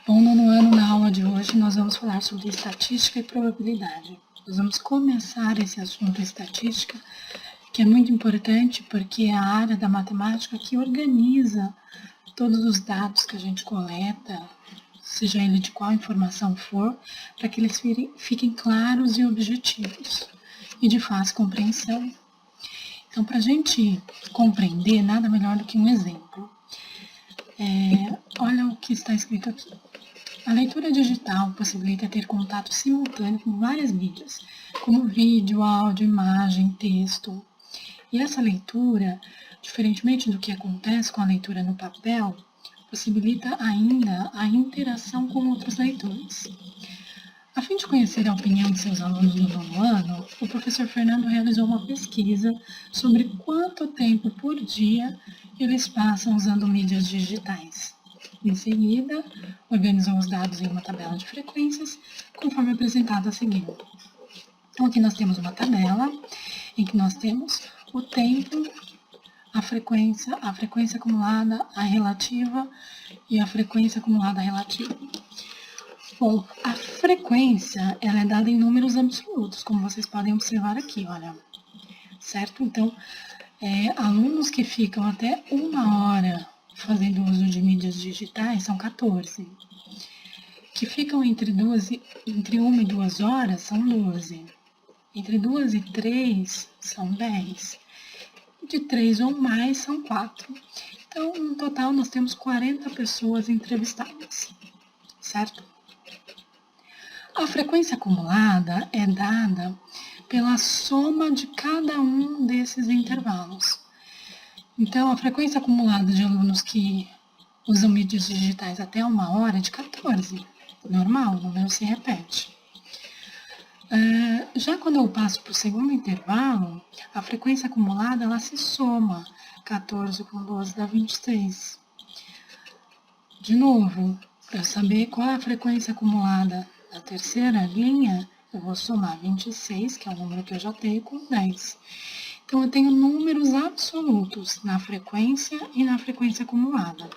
Bom, nono ano, na aula de hoje, nós vamos falar sobre estatística e probabilidade. Nós vamos começar esse assunto estatística, que é muito importante porque é a área da matemática que organiza todos os dados que a gente coleta, seja ele de qual informação for, para que eles fiquem claros e objetivos e de fácil compreensão. Então, para a gente compreender, nada melhor do que um exemplo. Olha o que está escrito aqui. A leitura digital possibilita ter contato simultâneo com várias mídias, como vídeo, áudio, imagem, texto. E essa leitura, diferentemente do que acontece com a leitura no papel, possibilita ainda a interação com outros leitores. A fim de conhecer a opinião de seus alunos no nono ano, o professor Fernando realizou uma pesquisa sobre quanto tempo por dia eles passam usando mídias digitais. Em seguida, organizou os dados em uma tabela de frequências, conforme apresentado a seguir. Então, aqui nós temos uma tabela em que nós temos o tempo, a frequência acumulada, a relativa e a frequência acumulada relativa. Bom, a frequência ela é dada em números absolutos, como vocês podem observar aqui, olha. Certo? Então, alunos que ficam até 1 hora fazendo uso de mídias digitais são 14. Que ficam entre 1 e 2 horas são 12. Entre 2 e 3 são 10. De 3 ou mais são 4. Então, no total, nós temos 40 pessoas entrevistadas. Certo? A frequência acumulada é dada pela soma de cada um desses intervalos. Então, a frequência acumulada de alunos que usam mídias digitais até 1 hora é de 14. Normal, o número se repete. Já quando eu passo para o segundo intervalo, a frequência acumulada ela se soma. 14 com 12 dá 26. De novo, para saber qual é a frequência acumulada da terceira linha, eu vou somar 26, que é o número que eu já tenho, com 10. Então, eu tenho números absolutos na frequência e na frequência acumulada.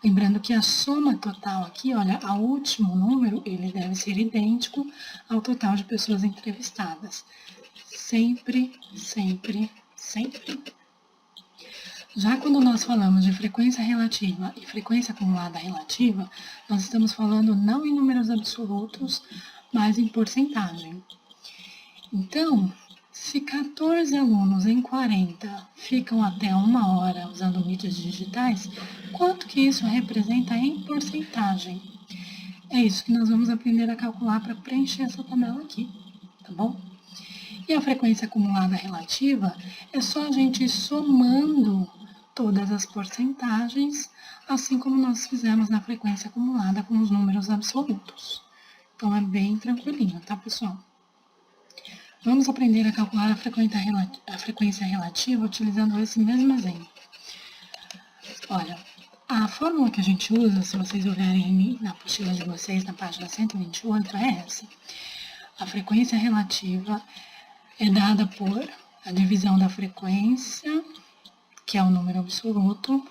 Lembrando que a soma total aqui, olha, o último número, ele deve ser idêntico ao total de pessoas entrevistadas. Sempre, sempre, sempre. Já quando nós falamos de frequência relativa e frequência acumulada relativa, nós estamos falando não em números absolutos, mas em porcentagem. Então, se 14 alunos em 40 ficam até 1 hora usando mídias digitais, quanto que isso representa em porcentagem? É isso que nós vamos aprender a calcular para preencher essa tabela aqui, tá bom? E a frequência acumulada relativa é só a gente ir somando todas as porcentagens, assim como nós fizemos na frequência acumulada com os números absolutos. Então, é bem tranquilinho, tá, pessoal? Vamos aprender a calcular a frequência relativa utilizando esse mesmo exemplo. Olha, a fórmula que a gente usa, se vocês olharem na apostila de vocês, na página 128, é essa. A frequência relativa é dada por a divisão da frequência, que é o número absoluto,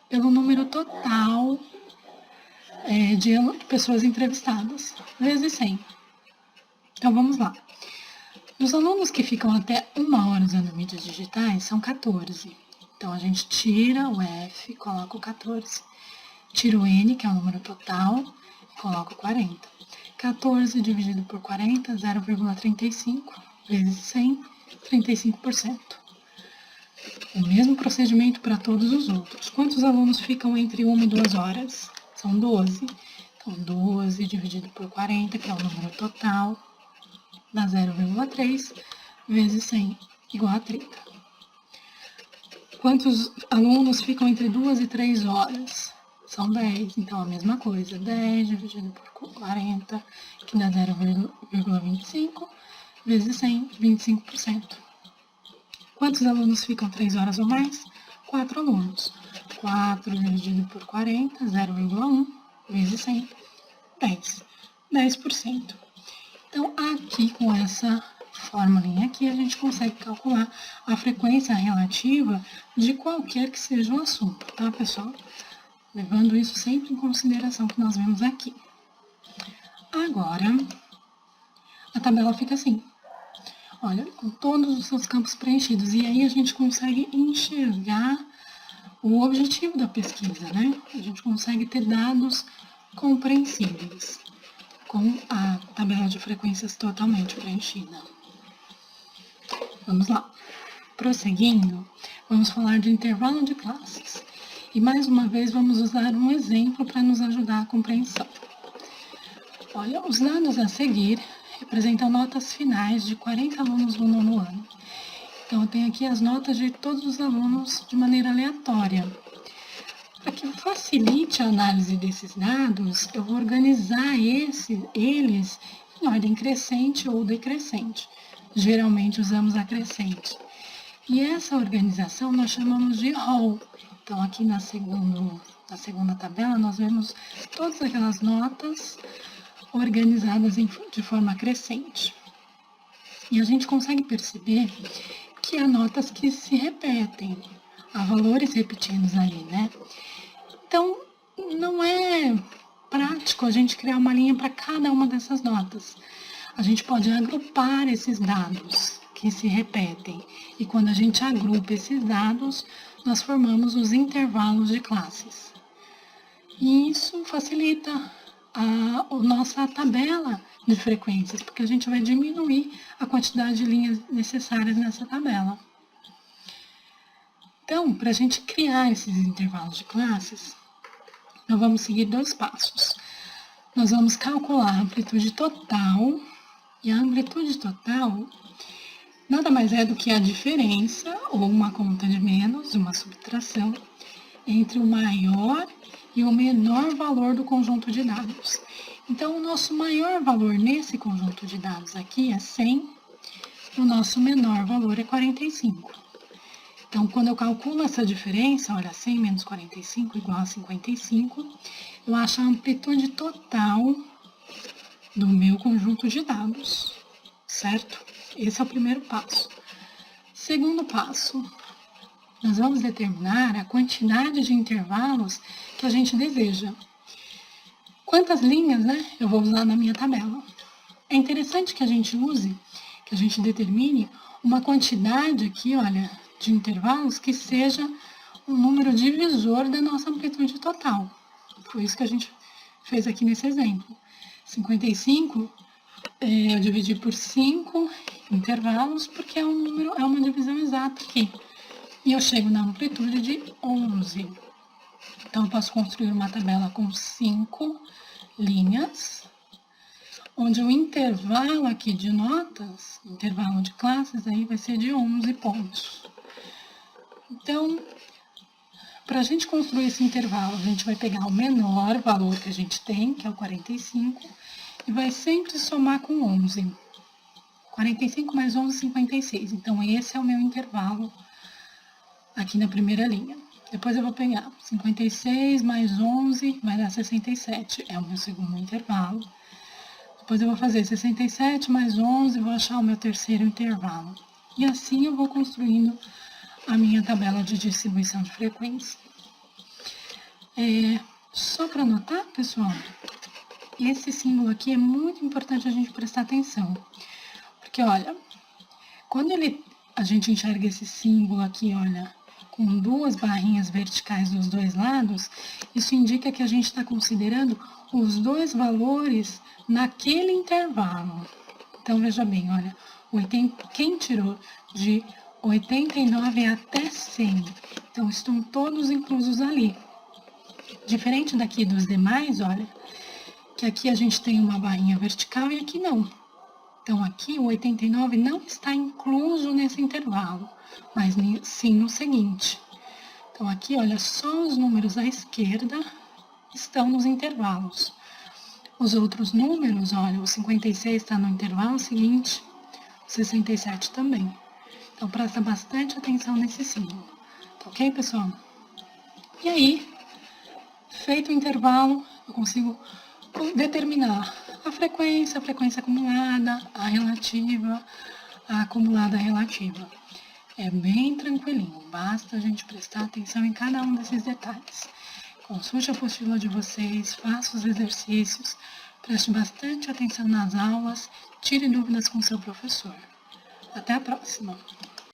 pelo número total de pessoas entrevistadas, vezes 100. Então, vamos lá. Os alunos que ficam até 1 hora usando mídias digitais são 14. Então, a gente tira o F, coloca o 14. Tira o N, que é o número total, e coloca o 40. 14 dividido por 40, 0,35, vezes 100, 35%. O mesmo procedimento para todos os outros. Quantos alunos ficam entre 1 e 2 horas? São 12. Então, 12 dividido por 40, que é o número total, dá 0,3 vezes 100, igual a 30. Quantos alunos ficam entre 2 e 3 horas? São 10, então a mesma coisa. 10 dividido por 40, que dá 0,25, vezes 100, 25%. Quantos alunos ficam 3 horas ou mais? 4 alunos. 4 dividido por 40, 0,1, vezes 100, 10. 10%. Então, aqui com essa formulinha aqui, a gente consegue calcular a frequência relativa de qualquer que seja o assunto, tá, pessoal? Levando isso sempre em consideração que nós vemos aqui. Agora, a tabela fica assim. Olha, com todos os seus campos preenchidos. E aí a gente consegue enxergar o objetivo da pesquisa, né? A gente consegue ter dados compreensíveis com a tabela de frequências totalmente preenchida. Vamos lá. Prosseguindo, vamos falar de intervalo de classes. E mais uma vez vamos usar um exemplo para nos ajudar a compreensão. Olha, os dados a seguir representam notas finais de 40 alunos do nono ano. Então, eu tenho aqui as notas de todos os alunos de maneira aleatória. Para que facilite a análise desses dados, eu vou organizar eles em ordem crescente ou decrescente. Geralmente usamos a crescente. E essa organização nós chamamos de roll. Então, aqui na segunda tabela, nós vemos todas aquelas notas organizadas de forma crescente. E a gente consegue perceber que há notas que se repetem, há valores repetidos aí, né? Então, não é prático a gente criar uma linha para cada uma dessas notas. A gente pode agrupar esses dados que se repetem. E quando a gente agrupa esses dados, nós formamos os intervalos de classes. E isso facilita a nossa tabela de frequências, porque a gente vai diminuir a quantidade de linhas necessárias nessa tabela. Então, para a gente criar esses intervalos de classes, nós vamos seguir 2 passos. Nós vamos calcular a amplitude total, e a amplitude total nada mais é do que a diferença, ou uma conta de menos, uma subtração, entre o maior e o menor valor do conjunto de dados. Então, o nosso maior valor nesse conjunto de dados aqui é 100, o nosso menor valor é 45. Então, quando eu calculo essa diferença, olha, 100 menos 45 igual a 55, eu acho a amplitude total do meu conjunto de dados, certo? Esse é o primeiro passo. Segundo passo, nós vamos determinar a quantidade de intervalos que a gente deseja. Quantas linhas, né, eu vou usar na minha tabela? É interessante que a gente use, que a gente determine uma quantidade aqui, olha, de intervalos que seja um número divisor da nossa amplitude total. Foi isso que a gente fez aqui nesse exemplo. 55, eu dividi por 5 intervalos, porque é um número, é uma divisão exata aqui. E eu chego na amplitude de 11. Então, eu posso construir uma tabela com 5 linhas, onde o intervalo aqui de notas, intervalo de classes, aí vai ser de 11 pontos. Então, para a gente construir esse intervalo, a gente vai pegar o menor valor que a gente tem, que é o 45, e vai sempre somar com 11. 45 mais 11, 56. Então, esse é o meu intervalo aqui na primeira linha. Depois eu vou pegar 56 mais 11, vai dar 67. É o meu segundo intervalo. Depois eu vou fazer 67 mais 11, vou achar o meu terceiro intervalo. E assim eu vou construindo a minha tabela de distribuição de frequência. Só para anotar, pessoal, esse símbolo aqui é muito importante a gente prestar atenção. Porque, olha, quando a gente enxerga esse símbolo aqui, olha, com 2 barrinhas verticais dos 2 lados, isso indica que a gente está considerando os 2 valores naquele intervalo. Então, veja bem, olha, quem tirou de 89 até 100, então estão todos inclusos ali. Diferente daqui dos demais, olha, que aqui a gente tem uma barrinha vertical e aqui não. Então, aqui o 89 não está incluso nesse intervalo, mas sim no seguinte. Então, aqui, olha, só os números à esquerda estão nos intervalos. Os outros números, olha, o 56 está no intervalo seguinte, o 67 também. Então, presta bastante atenção nesse símbolo. Tá ok, pessoal? E aí, feito o intervalo, eu consigo determinar a frequência acumulada, a relativa, a acumulada relativa. É bem tranquilinho, basta a gente prestar atenção em cada um desses detalhes. Consulte a apostila de vocês, faça os exercícios, preste bastante atenção nas aulas, tire dúvidas com seu professor. Até a próxima!